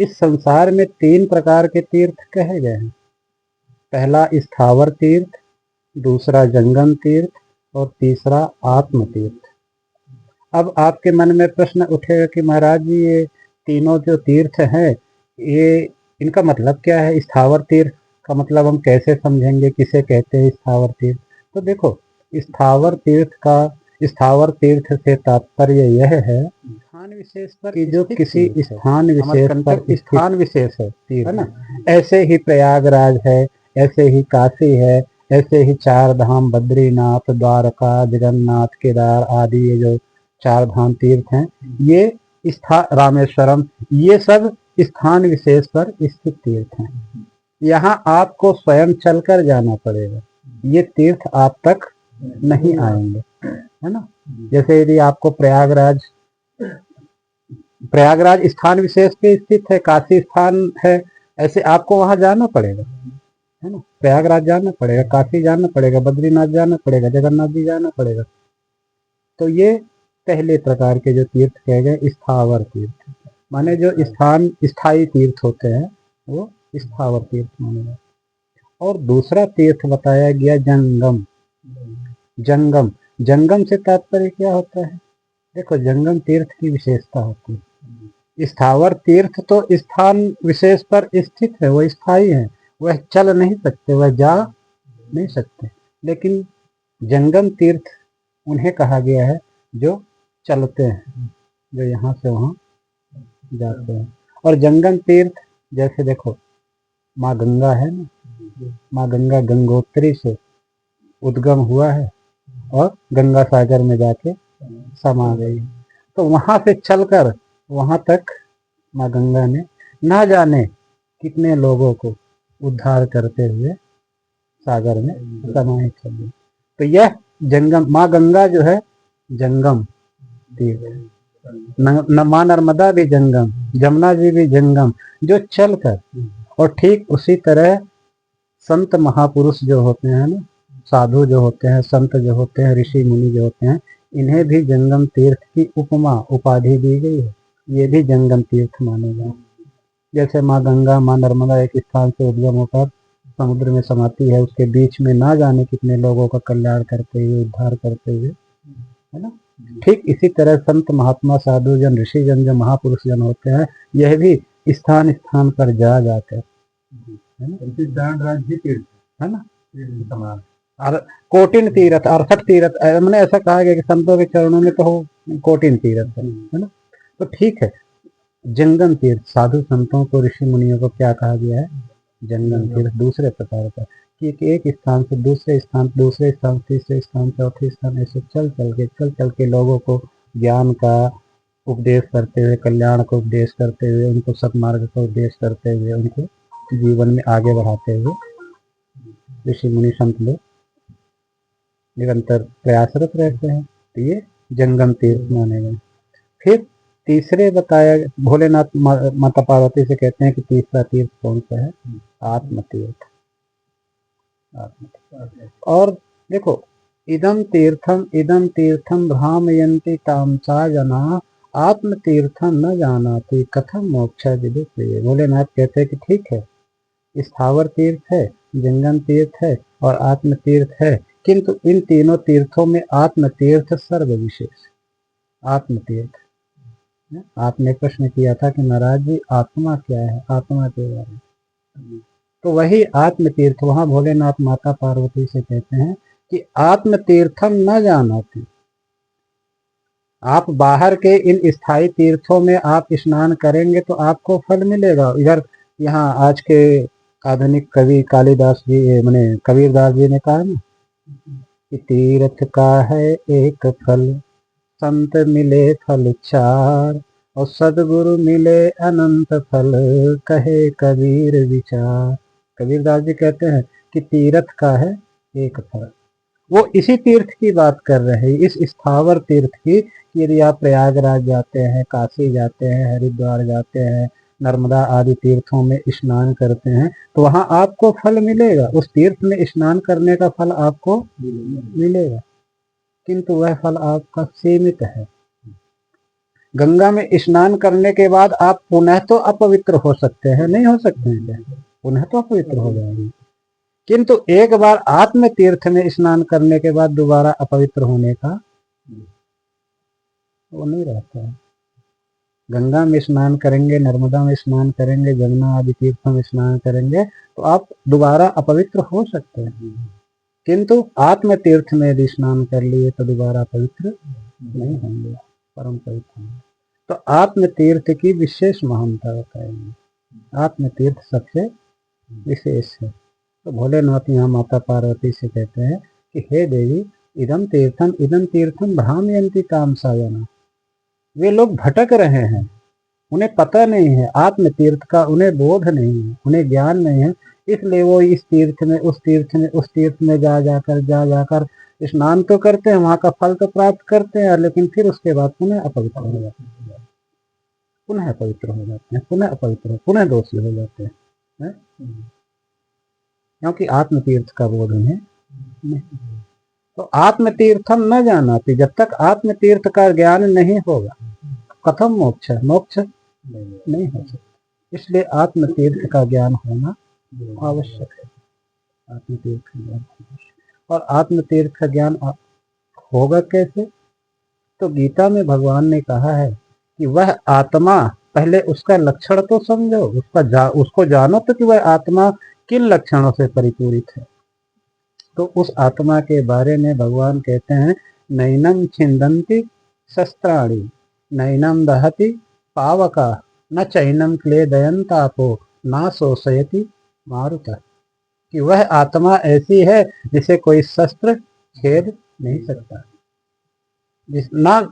इस संसार में 3 प्रकार के तीर्थ कहे गए हैं। पहला स्थावर तीर्थ, दूसरा जंगम तीर्थ और तीसरा आत्म तीर्थ। अब आपके मन में प्रश्न उठेगा कि महाराज जी ये तीनों जो तीर्थ हैं ये इनका मतलब क्या है? स्थावर तीर्थ का मतलब हम कैसे समझेंगे, किसे कहते हैं स्थावर तीर्थ? तो देखो, स्थावर तीर्थ से तात्पर्य यह है स्थान विशेष पर कि जो किसी स्थान विशेष पर स्थान विशेष है तीर्थ, है ना। ऐसे ही प्रयागराज है, ऐसे ही काशी है, ऐसे ही 4 धाम बद्रीनाथ, द्वारका, जगन्नाथ, केदार आदि ये जो 4 धाम तीर्थ हैं, ये रामेश्वरम, ये सब स्थान विशेष पर स्थित तीर्थ हैं। यहाँ आपको स्वयं चलकर जाना पड़ेगा, ये तीर्थ आप तक नहीं आएंगे, है ना। जैसे यदि आपको प्रयागराज स्थान विशेष पे स्थित है, काशी स्थान है, ऐसे आपको वहां जाना पड़ेगा, है ना। प्रयागराज जाना पड़ेगा, काशी जाना पड़ेगा, बद्रीनाथ जाना पड़ेगा, जगन्नाथ जी जाना पड़ेगा। तो ये पहले प्रकार के जो तीर्थ कहे गए स्थावर तीर्थ, माने जो स्थायी तीर्थ होते हैं वो स्थावर तीर्थ माने गए। और दूसरा तीर्थ बताया गया जंगम। जंगम से तात्पर्य क्या होता है? देखो, जंगम तीर्थ की विशेषता होती है। स्थावर तीर्थ तो स्थान विशेष पर स्थित है, वह स्थायी है, वह चल नहीं सकते, वह जा नहीं सकते। लेकिन जंगम तीर्थ उन्हें कहा गया है जो चलते हैं, जो यहाँ से वहाँ जाते हैं। और जंगम तीर्थ जैसे देखो, माँ गंगा है ना, माँ गंगा गंगोत्री से उद्गम हुआ है और गंगा सागर में जाके समा गई। तो वहां से चलकर वहां तक माँ गंगा ने ना जाने कितने लोगों को उद्धार करते हुए सागर में समाहित कर दिया। तो यह जंगम, माँ गंगा जो है जंगम तीर्थ, माँ नर्मदा भी जंगम, जमुना जी भी जंगम, जो चलकर। और ठीक उसी तरह संत महापुरुष जो होते हैं ना, साधु जो होते हैं, संत जो होते हैं, ऋषि मुनि जो होते हैं, इन्हें भी जंगम तीर्थ की उपाधि दी गई है। ये भी जंगम तीर्थ माने गए। जैसे माँ गंगा, माँ नर्मदा एक स्थान से उद्गम होकर समुद्र में समाती है, उसके बीच में ना जाने कितने लोगों का कल्याण करते हुए, उद्धार करते हुए, है ना। ठीक इसी तरह संत महात्मा साधु जन, ऋषि जन, जो महापुरुष जन होते हैं, यह भी स्थान स्थान पर जा जाकर, है ना, और कोटिन तीर्थ, 68 तीर्थ, मैंने ऐसा कहा गया कि संतों के चरणों में तो कोटिन तीर्थ है ना। तो ठीक है, जंगम तीर्थ साधु संतों को, ऋषि मुनियों को क्या कहा गया है? जंगम तीर्थ। दूसरे प्रकार का कि एक स्थान से दूसरे स्थान, तीसरे स्थान, चौथे स्थान, ऐसे चल चल के लोगों को ज्ञान का उपदेश करते हुए, कल्याण का उपदेश करते हुए, उनको सत्मार्ग का उपदेश करते हुए, उनको जीवन में आगे बढ़ाते हुए ऋषि मुनि संत लोग निरंतर प्रयासरत रहते हैं। तो ये जंगम तीर्थ माने गए। फिर तीसरे बताया, भोलेनाथ माता पार्वती से कहते हैं कि तीसरा तीर्थ कौन सा है? आत्म तीर्थ। और देखो, इदम तीर्थम भ्रामयन्ति तामसा जना, आत्म तीर्थम न जानाति कथम मोक्ष विदुषे। भोलेनाथ कहते हैं कि ठीक है, स्थावर तीर्थ है, जंगम तीर्थ है और आत्म तीर्थ है, किंतु इन तीनों तीर्थों में आत्म तीर्थ सर्वविशेष। आत्म तीर्थ, आपने प्रश्न किया था कि महाराज जी आत्मा क्या है, आत्मा के बारे में, तो वही आत्म तीर्थ वहां भोलेनाथ माता पार्वती से कहते हैं कि आत्म तीर्थम न जानाति। आप बाहर के इन स्थायी तीर्थों में आप स्नान करेंगे तो आपको फल मिलेगा। इधर यहाँ आज के आधुनिक कवि कालिदास जी, मैंने कबीरदास जी ने कहा ना कि तीर्थ का है एक फल, संत मिले फल 4 और सदगुरु मिले अनंत फल, कहे कबीर विचार। कबीरदास जी कहते हैं कि तीर्थ का है एक फल। वो इसी तीर्थ की बात कर रहे हैं, इस स्थावर तीर्थ की। यदि आप प्रयागराज जाते हैं, काशी जाते हैं, हरिद्वार जाते हैं, नर्मदा आदि तीर्थों में स्नान करते हैं, तो वहां आपको फल मिलेगा, उस तीर्थ में स्नान करने का फल आपको मिलेगा, किंतु वह फल आपका सीमित है। गंगा में स्नान करने के बाद आप पुनः तो अपवित्र हो सकते हैं, नहीं हो सकते हैं क्या? पुनः तो अपवित्र हो जाएंगे, किंतु एक बार आत्म तीर्थ में स्नान करने के बाद दोबारा अपवित्र होने का वो नहीं रहता है। गंगा में स्नान करेंगे, नर्मदा में स्नान करेंगे, जमुना आदि तीर्थों में स्नान करेंगे तो आप दोबारा अपवित्र हो सकते हैं, किंतु आत्म तीर्थ में यदि स्नान कर लिए तो दोबारा पवित्र नहीं होंगे, परम पवित्र होंगे। तो आत्म तीर्थ की विशेष महानता बताएंगे। आत्म तीर्थ सबसे विशेष है। तो भोलेनाथ यहाँ माता पार्वती से कहते हैं कि हे देवी, इदम तीर्थम भ्रामयन्ति तामसायना। वे लोग भटक रहे हैं, उन्हें पता नहीं है, आत्म तीर्थ का उन्हें बोध नहीं है, उन्हें ज्ञान नहीं है, इसलिए वो इस तीर्थ में उस तीर्थ में उस तीर्थ में जा जाकर स्नान तो करते हैं, वहां का फल तो प्राप्त करते हैं, लेकिन फिर उसके बाद पुनः अपवित्र हो जाते हैं, पुनः अपवित्र हो जाते हैं, पुनः अपवित्र, पुनः दोषी हो जाते हैं, क्योंकि आत्म तीर्थ का बोध उन्हें नहीं। तो आत्म तीर्थम न जानाति, जब तक आत्म तीर्थ का ज्ञान नहीं होगा कथम मोक्ष, मोक्ष नहीं हो सकता। इसलिए आत्म तीर्थ का ज्ञान होना आवश्यक है। आत्म तीर्थ का ज्ञान, और आत्म तीर्थ का ज्ञान होगा कैसे? तो गीता में भगवान ने कहा है कि वह आत्मा, पहले उसका लक्षण तो समझो, उसको जानो तो कि वह आत्मा किन लक्षणों से परिपूरित है। तो उस आत्मा के बारे में भगवान कहते हैं, नैनम छिंदन्ति शस्त्राणि, नैनम दहति पावका, न चैनम क्लेदयन्तापो, ना शोषयति मारुतः। कि वह आत्मा ऐसी है जिसे कोई शस्त्र छेद नहीं सकता,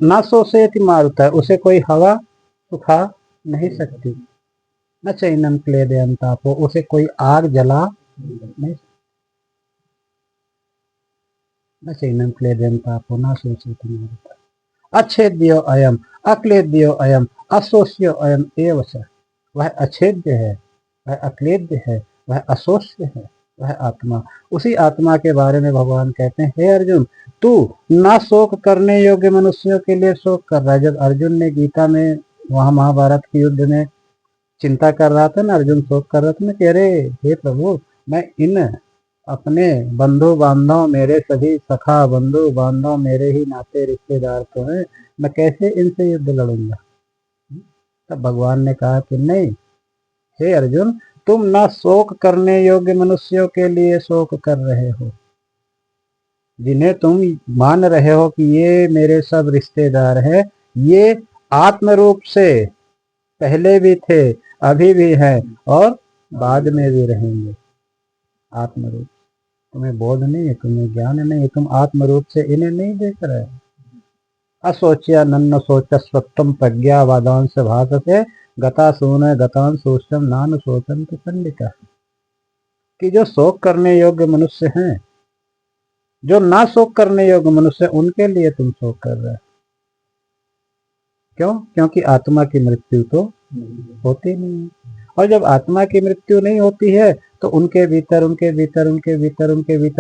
ना शोषयति मारुतः, उसे कोई हवा सुखा नहीं सकती, न चैनम क्लेदयन्तापो, उसे कोई आग जला नहीं, न चैनम क्लेदयन्तापो, ना शोषयति मारुतः। अच्छेद्यो अयम, अक्लेद्यो अयम, अशोष्यो अयम एव च। वह अछेद्य है, वह अक्लेद्य है, वह अशोष्य है, वह आत्मा। उसी आत्मा के बारे में भगवान कहते हैं, हे अर्जुन, तू ना शोक करने योग्य मनुष्यों के लिए शोक कर रहा है। जब अर्जुन ने गीता में वहां महाभारत के युद्ध में चिंता कर रहा था ना, अर्जुन शोक कर रहा था ना कि अरे हे प्रभु, मैं इन अपने बंधु बांधव, मेरे सभी सखा बंधु बांधव मेरे ही नाते रिश्तेदार तो हैं, मैं कैसे इनसे युद्ध लड़ूंगा। तब भगवान ने कहा कि नहीं, हे अर्जुन, तुम ना शोक करने योग्य मनुष्यों के लिए शोक कर रहे हो, जिन्हें तुम मान रहे हो कि ये मेरे सब रिश्तेदार हैं, ये आत्म रूप से पहले भी थे, अभी भी हैं और बाद में भी रहेंगे। आत्म रूप, तुम्हें बोध नहीं है, तुम्हें ज्ञान नहीं है, तुम आत्म रूप से इन्हें नहीं देख रहे। असोच्या नन्न सोचस्वत्वं प्रज्ञावादांश भासते, गता सून गतान सोचम नान सोचन पंडिता। कि जो शोक करने योग्य मनुष्य हैं, जो ना शोक करने योग्य मनुष्य, उनके लिए तुम शोक कर रहे हो। क्यों? क्योंकि आत्मा की मृत्यु तो होती नहीं है, और जब आत्मा की मृत्यु नहीं होती है तो उनके भीतर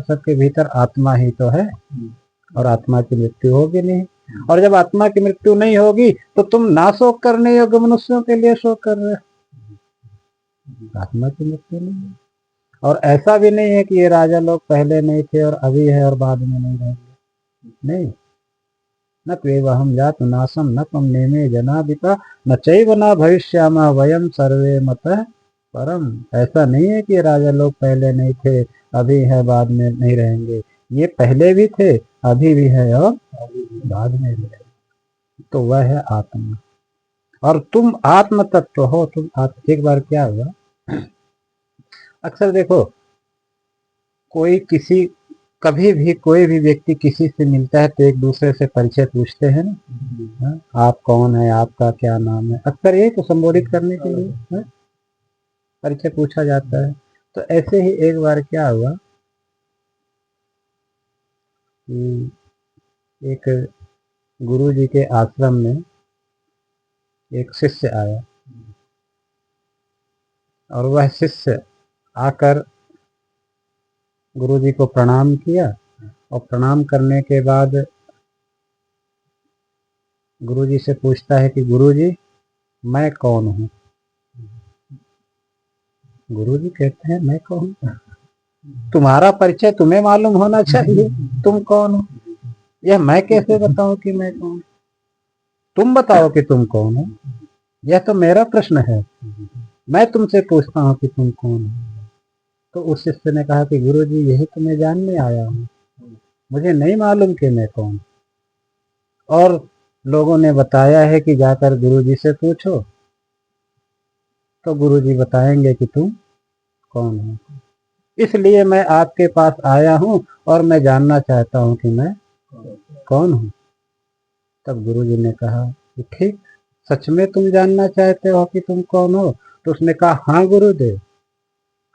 सबके भीतर आत्मा ही तो है, और आत्मा की मृत्यु होगी नहीं। और जब आत्मा की मृत्यु नहीं होगी तो तुम ना शोक करने योग्य मनुष्यों के लिए शोक कर रहे हो। आत्मा की मृत्यु नहीं है, और ऐसा भी नहीं है कि ये राजा लोग पहले नहीं थे और अभी है और बाद में नहीं रहेंगे। नहीं, न त्वेवहम जातु नासम न त्वं नेमे जनादिता न चैव न भविष्यामः वयम सर्वे मतः परम। ऐसा नहीं है कि राजा लोग पहले नहीं थे, अभी है, बाद में नहीं रहेंगे। ये पहले भी थे, अभी भी है और बाद में भी है। तो वह है आत्मा, और तुम आत्म तत्व हो। एक बार क्या हुआ, अक्सर देखो, कभी भी कोई भी व्यक्ति किसी से मिलता है तो एक दूसरे से परिचय पूछते हैं ना, आप कौन है, आपका क्या नाम है, अक्सर ये तो संबोधित करने के लिए परिचय पूछा जाता है। तो ऐसे ही एक बार क्या हुआ कि एक गुरु जी के आश्रम में एक शिष्य आया, और वह शिष्य आकर गुरु जी को प्रणाम किया, और प्रणाम करने के बाद गुरुजी से पूछता है कि गुरुजी मैं कौन हूँ। गुरुजी कहते हैं मैं कौन हूँ? तुम्हारा परिचय तुम्हें मालूम होना चाहिए, तुम कौन हो। यह मैं कैसे बताऊं कि मैं कौन? तुम बताओ कि तुम कौन हो, यह तो मेरा प्रश्न है। मैं तुमसे पूछता हूँ कि तुम कौन हो। तो उस शिष्य ने कहा कि गुरुजी यही तो मैं जानने आया हूँ, मुझे नहीं मालूम कि मैं कौन। और लोगों ने बताया है कि जाकर गुरुजी से पूछो, तो गुरुजी बताएंगे कि तुम कौन हो। इसलिए मैं आपके पास आया हूँ और मैं जानना चाहता हूँ कि मैं कौन हूँ। तब गुरुजी ने कहा कि ठीक, सच में तुम जानना चाहते हो कि तुम कौन हो? तो उसने कहा हाँ गुरुदेव,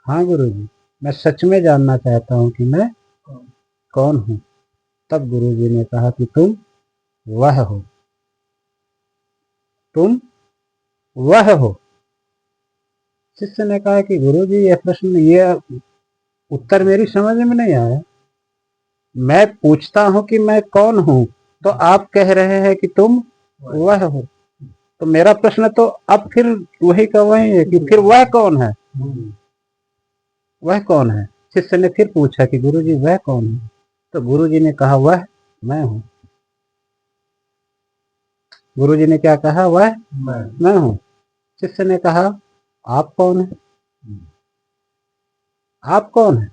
हाँ गुरुजी, मैं सच में जानना चाहता हूँ कि मैं कौन हूँ। तब गुरुजी ने कहा कि तुम वह हो, तुम वह हो। शिष्य ने कहा कि गुरुजी यह प्रश्न, यह उत्तर मेरी समझ में नहीं आया। मैं पूछता हूँ कि मैं कौन हूँ, तो आप कह रहे हैं कि तुम वह हो। तो मेरा प्रश्न तो अब फिर वही का वही है कि फिर वह कौन है, वह कौन है। शिष्य ने फिर पूछा कि गुरुजी वह कौन है। तो गुरुजी ने कहा वह मैं हूँ। गुरुजी ने क्या कहा? वह मैं हूँ। शिष्य ने कहा आप कौन है, आप कौन है?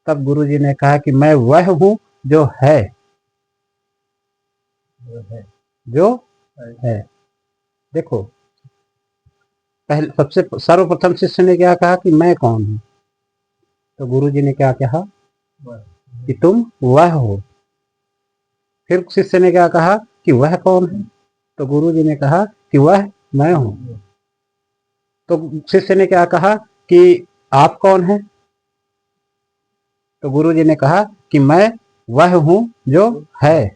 तब गुरुजी ने कहा कि मैं वह हूँ जो है, जो है। देखो, पहले सबसे सर्वप्रथम शिष्य ने क्या कहा कि मैं कौन हूँ। तो गुरुजी ने क्या कहा कि तुम वह हो। फिर शिष्य ने क्या कहा कि वह कौन है। तो गुरुजी ने कहा कि वह मैं हूँ। तो शिष्य ने क्या कहा कि आप कौन है। तो गुरुजी ने कहा कि मैं वह हूँ जो है।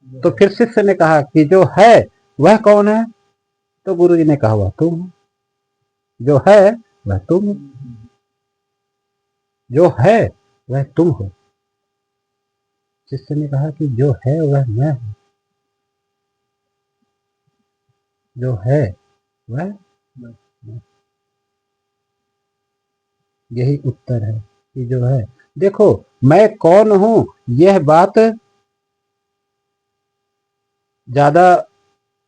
तो फिर शिष्य ने कहा कि जो है वह कौन है। तो गुरुजी ने कहा वह तुम हो, जो है वह तुम हो, जो है वह तुम हो। शिष्य ने कहा कि जो है वह मैं हूँ, जो है वह मैं। यही उत्तर है कि जो है। देखो, मैं कौन हूँ यह बात ज्यादा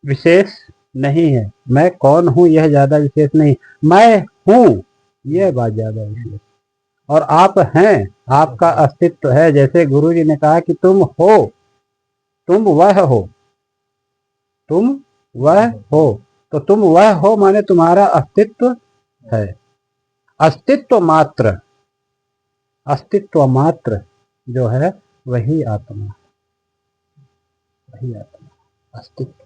विशेष नहीं है। मैं कौन हूँ यह ज्यादा विशेष नहीं, मैं हूँ यह बात ज्यादा विशेष। और आप हैं, आपका अस्तित्व है। जैसे गुरु जी ने कहा कि तुम हो, तुम वह हो, तुम वह हो। तो तुम वह हो माने तुम्हारा अस्तित्व है। अस्तित्व मात्र, अस्तित्व मात्र जो है वही आत्मा, वही आत्मा अस्तित्व।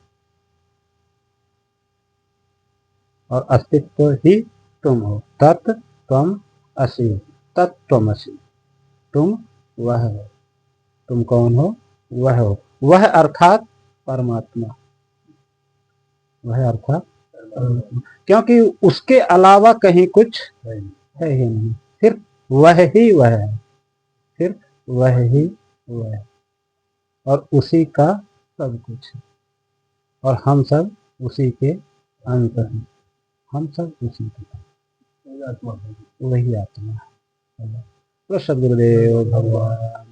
और अस्तित्व ही तुम हो। तत् त्वम असि, तत्त्वमसि। तुम वह हो। तुम कौन हो? वह हो। वह अर्थात परमात्मा, वह अर्थात क्योंकि उसके अलावा कहीं कुछ है ही नहीं। सिर्फ वह ही वह है, सिर्फ वह ही वह है। और उसी का सब कुछ है। और हम सब उसी के अंत हैं। हम सब उसी के, वही आत्मा है। तो सदगुरुदेव भगवान